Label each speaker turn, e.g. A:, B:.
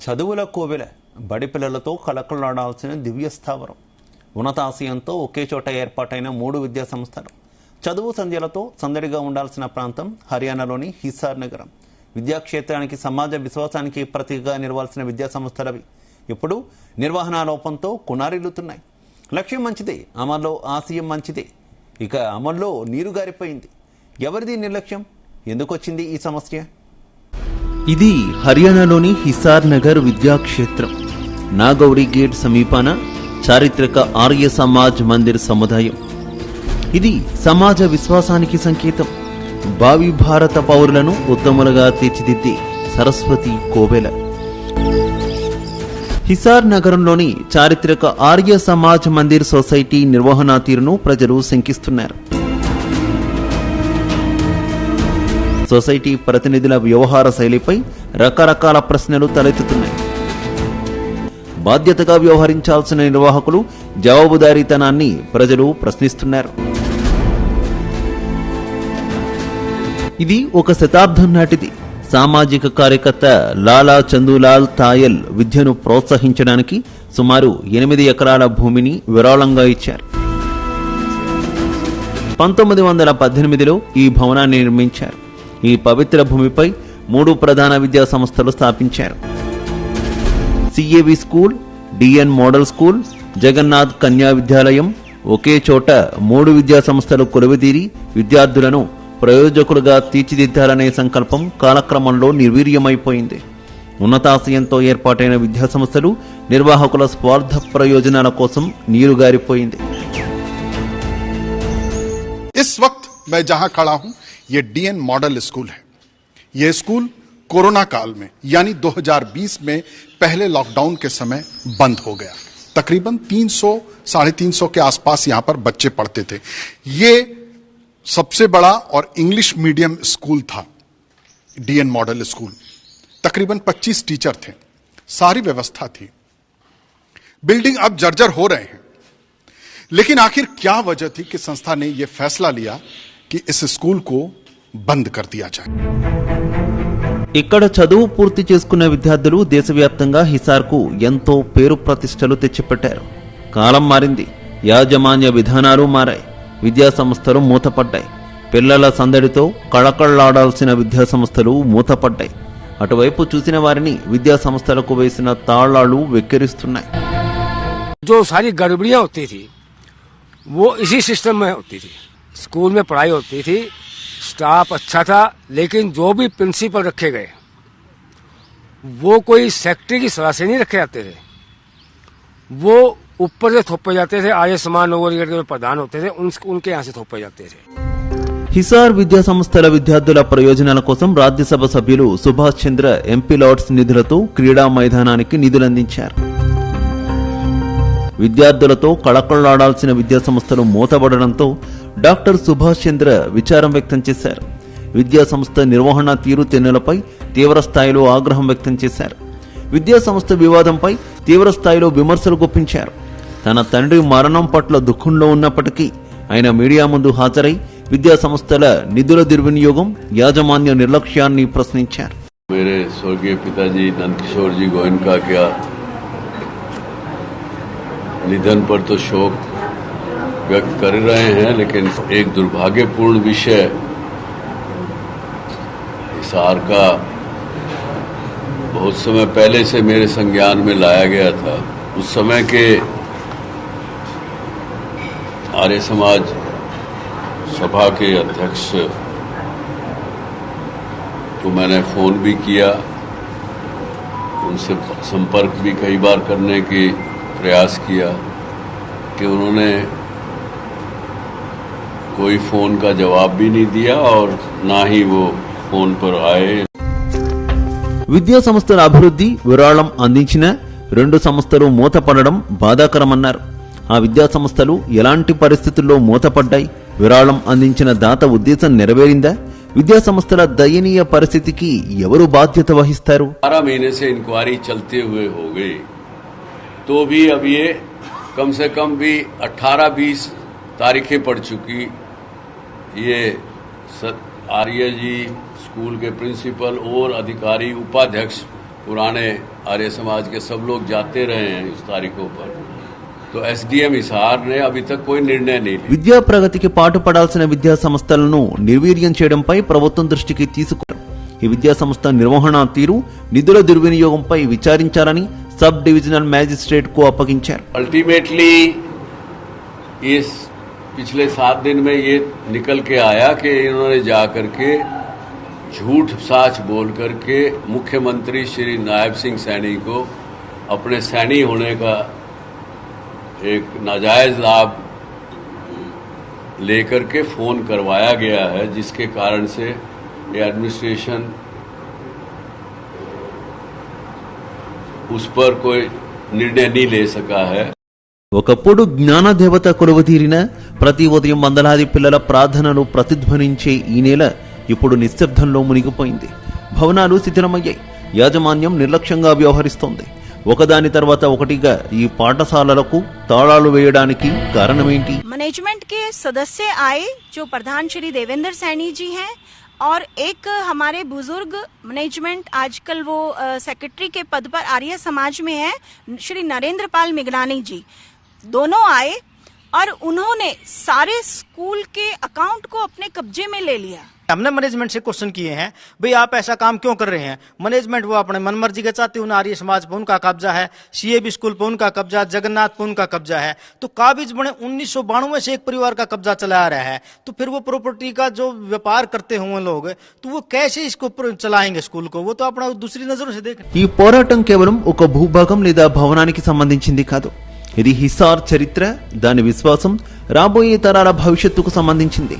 A: చదువుల కోవెల బడి పిల్లలతో కలకలాడాల్సిన దివ్య స్థావరం. ఉన్నతాశయంతో ఒకే చోట ఏర్పాటైన 3 విద్యా సంస్థలు. చదువు సంధ్యలతో సందడిగా ఉండాల్సిన ప్రాంతం హర్యానాలోని హిసార్ నగరం. విద్యాక్షేత్రానికి సమాజ విశ్వాసానికి ప్రతీకగా నిలవాల్సిన విద్యా సంస్థలవి ఇప్పుడు నిర్వహణ లోపంతో కునారిల్లుతున్నాయి. లక్ష్యం మంచిదే, అమల్లో ఆశయం మంచిదే, ఇక అమల్లో నీరు గారిపోయింది. ఎవరిది నిర్లక్ష్యం? ఎందుకొచ్చింది ఈ సమస్య?
B: ఇది హర్యానాలోని హిసార్ నగర్ విద్యాక్షేత్రం. నాగౌరి గేట్ సమీపాన చారిత్రక ఆర్య సమాజ్ మందిర్ సముదాయం. ఇది సమాజ విశ్వాసానికి సంకేతం. భావి భారత పౌరులను ఉత్తములుగా తీర్చిదిద్దే సరస్వతి కోవెల. హిసార్ నగరంలోని చారిత్రక ఆర్య సమాజ్ మందిర్ సొసైటీ నిర్వహణా తీరును ప్రజలు శంకిస్తున్నారు. సొసైటీ ప్రతినిధుల వ్యవహార శైలిపై రకరకాల ప్రశ్నలు తలెత్తుతున్నాయి. బాధ్యతగా వ్యవహరించాల్సిన నిర్వాహకులు జవాబుదారీతనాన్ని ప్రజలు ప్రశ్నిస్తున్నారు. ఇది ఒక శతాబ్దం నాటిది. సామాజిక కార్యకర్త లాలా చందూలాల్ తాయల్ విద్యను ప్రోత్సహించడానికి సుమారు 8 ఎకరాల భూమిని విరాళంగా ఇచ్చారు. 1918లో ఈ భవనాన్ని నిర్మించారు. ఈ పవిత్ర భూమిపై 3 ప్రధాన విద్యా సంస్థలు స్థాపించారు. సిఏవి స్కూల్, డిఎన్ మోడల్ స్కూల్, జగన్నాథ్ కన్యా విద్యాలయం. ఒకే చోట 3 విద్యా సంస్థలు కొలువుదీరి విద్యార్థులను ప్రయోజకులుగా తీర్చిదిద్దాలనే సంకల్పం కాలక్రమంలో నిర్వీర్యమైపోయింది. ఉన్నతాశయంతో ఏర్పాటైన విద్యా సంస్థలు నిర్వాహకుల స్వార్థ ప్రయోజనాల కోసం నీరుగారిపోయింది.
C: इस वक्त मैं जहां खड़ा हूं ये डीएन मॉडल स्कूल है। यह स्कूल कोरोना काल में यानी 2020 में पहले लॉकडाउन के समय बंद हो गया। तकरीबन 300-350 के आसपास यहां पर बच्चे पढ़ते थे। ये सबसे बड़ा और इंग्लिश मीडियम स्कूल था डीएन मॉडल स्कूल। तकरीबन 25 टीचर थे, सारी व्यवस्था थी। बिल्डिंग अब जर्जर हो रहे हैं, लेकिन आखिर क्या वजह थी कि संस्था ने यह फैसला लिया कि इस स्कूल को बंद कर दिया जाए।
B: ఇక్కడ చదువు పూర్తి చేసుకున్న విద్యార్థులు దేశవ్యాప్తంగా హిసార్కు ఎంతో పేరు ప్రతిష్టలు తెచ్చిపెట్టారు. కాలం మారింది, యాజమాన్య విధానాలు మారాయి, విద్యా సంస్థలు మూతపడ్డాయి. పిల్లల సందడితో కళకళలాడాల్సిన విద్యా సంస్థలు మూతపడ్డాయి. అటువైపు చూసిన వారిని విద్యా సంస్థలకు వేసిన తాళాలు వెక్కిరిస్తున్నాయి.
D: जो सारी गड़बड़ियां होती थी वो इसी सिस्टम में होती थी। स्कूल में पढ़ाई होती थी, स्टाफ अच्छा था, लेकिन जो भी प्रिंसिपल रखे गए वो कोई सेक्रेटरी की सलाह से नहीं रखे जाते थे, वो ऊपर से थोपे जाते थे। आर्य समाज नगर के प्रधान होते थे, उनके यहाँ से थोपे जाते थे।
B: హిసార్ విద్యా సంస్థల విద్యార్థుల ప్రయోజనాల కోసం రాజ్యసభ సభ్యులు సుభాష్ చంద్ర ఎంపీ లార్డ్స్ నిధులతో క్రీడా మైదానానికి నిధులందించారు. విద్యార్థులతో కళకళలాడాల్సిన విద్యా సంస్థలు మూతబడడంతో డాక్టర్ సుభాష్ చంద్ర విచారం వ్యక్తం చేశారు. విద్యా సంస్థ నిర్వహణ తీరుతెన్నులపై తీవ్రస్థాయిలో ఆగ్రహం వ్యక్తం చేశారు. విద్యా సంస్థ వివాదంపై తీవ్రస్థాయిలో విమర్శలు గుప్పించారు. తన తండ్రి మరణం పట్ల దుఃఖంలో ఉన్నప్పటికీ ఆయన మీడియా ముందు హాజరై విద్యా సంస్థల నిధుల దుర్వినియోగం, యాజమాన్య నిర్లక్ష్యాన్ని ప్రశ్నించారు.
E: मेरे स्वर्गीय पिताजी नंदकिशोर जी गोयनका का निधन पर तो शोक व्यक्त कर रहे हैं, लेकिन एक दुर्भाग्यपूर्ण विषय हिसार का बहुत समय पहले से मेरे संज्ञान में लाया गया था। उस समय के आर्य समाज सभा के अध्यक्ष को मैंने फोन भी किया, उनसे संपर्क भी कई बार करने की प्रयास किया कि उन्होंने कोई फोन का जवाब भी नहीं दिया और ना ही वो फोन पर आए.
B: విద్యా సంస్థల అభివృద్ధి విరాళం అందించిన 2 సంస్థలు మూతపడడం బాధాకరమన్నారు. ఆ విద్యా సంస్థలు ఎలాంటి పరిస్థితుల్లో మూతపడ్డాయి? విరాళం అందించిన దాత ఉద్దేశం నెరవేరిందా? విద్యా సంస్థల దయనీయ పరిస్థితికి ఎవరు బాధ్యత వహిస్తారు?
E: 12 महीने से इंक्वायरी चलते हुए हो गई, तो भी अब ये कम से कम भी 18-20 तारीखें पड़ चुकी। ये आर्य जी स्कूल के प्रिंसिपल और अधिकारी उपाध्यक्ष पुराने आर्य समाज के सब लोग जाते रहे हैं उस तारीखों पर, तो एसडीएम हिसार ने अभी तक कोई निर्णय नहीं लिया।
B: విద్యా ప్రగతికి పాటుపడాల్సిన విద్యా సంస్థలను నిర్వీర్యం చేయడంపై ప్రభుత్వం దృష్టికి తీసుకున్నారు. ఈ విద్యా సంస్థ నిర్వహణ తీరు, నిధుల దుర్వినియోగంపై విచారించాలని సబ్ డివిజనల్ मैजिस्ट्रेट को అప్పగించారు.
E: अल्टीमेटली इस पिछले 7 दिन में ये निकल के आया कि इन्होंने जाकर के झूठ साच बोल करके मुख्यमंत्री श्री नायब सिंह सैनी को अपने सैनी होने का एक नाजायज लाभ लेकर के फोन करवाया गया है, जिसके कारण से ये एडमिनिस्ट्रेशन उस पर कोई निर्णय नहीं ले सका है।
B: ఒకప్పుడు జ్ఞానదేవత కొలువుదీరిన ప్రతి ఉదయం వందలాది పిల్లల ప్రార్థనలు ప్రతిధ్వనించే ఈ నేల ఇప్పుడు నిశ్శబ్దంలో మునిగిపోయింది. భవనాలు శిథిలమయ్యాయి. యాజమాన్యం నిర్లక్ష్యంగా వ్యవహరిస్తోంది. ఒకదాని తర్వాత ఒకటిగా ఈ పాఠశాలలకు తాళాలు వేయడానికి కారణమేంటి?
F: मैनेजमेंट के सदस्य आए जो प्रधान श्री देवेंद्र सैनी जी हैं और एक हमारे बुजुर्ग मैनेजमेंट आजकल वो सेक्रेटरी के पद पर आर्य समाज में है श्री नरेंद्र पाल मिगनानी जी, दोनों आए और उन्होंने सारे स्कूल के अकाउंट को अपने कब्जे में ले लिया।
G: हमने मैनेजमेंट से क्वेश्चन किए हैं, भाई आप ऐसा काम क्यों कर रहे हैं? मैनेजमेंट वो अपने मनमर्जी के चाहते हैं, आर्य समाज पर उनका कब्जा है, सीएबी स्कूल पर उनका कब्जा, जगन्नाथ पर उनका कब्जा है, तो काबिज बने 1992 से एक परिवार का कब्जा चला आ रहा है, तो फिर वो प्रॉपर्टी का जो व्यापार करते हुए लोग तो वो कैसे इसको चलाएंगे स्कूल को? वो तो अपना दूसरी नजरों से देखें।
B: ఈ పోరాటం కేవలం ఒక భూభాగం లేదా భవనానికి సంబంధించింది కాదు. ఇది హిసార్ చరిత్ర, దాని విశ్వాసం, రాబోయే తరాల భవిష్యత్తుకు సంబంధించింది.